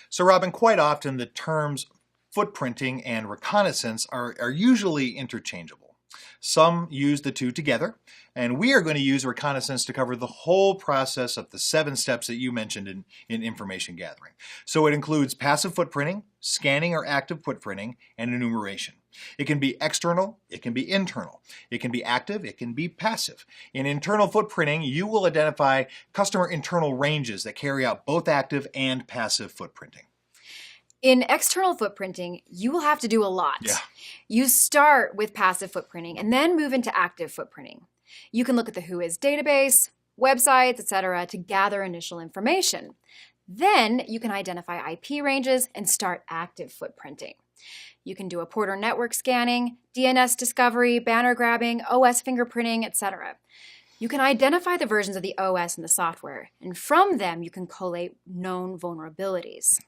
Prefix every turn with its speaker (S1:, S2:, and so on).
S1: So Robin, quite often the terms footprinting and reconnaissance are usually interchangeable. Some use the two together, and we are going to use reconnaissance to cover the whole process of the 7 steps that you mentioned in information gathering. So it includes passive footprinting, scanning or active footprinting, and enumeration. It can be external, it can be internal. It can be active, it can be passive. In internal footprinting, you will identify customer internal ranges that carry out both active and passive footprinting.
S2: In external footprinting, you will have to do a lot.
S1: Yeah.
S2: You start with passive footprinting and then move into active footprinting. You can look at the Whois database, websites, etc. to gather initial information. Then you can identify IP ranges and start active footprinting. You can do a Porter network scanning, DNS discovery, banner grabbing, OS fingerprinting, etc. You can identify the versions of the OS and the software, and from them you can collate known vulnerabilities.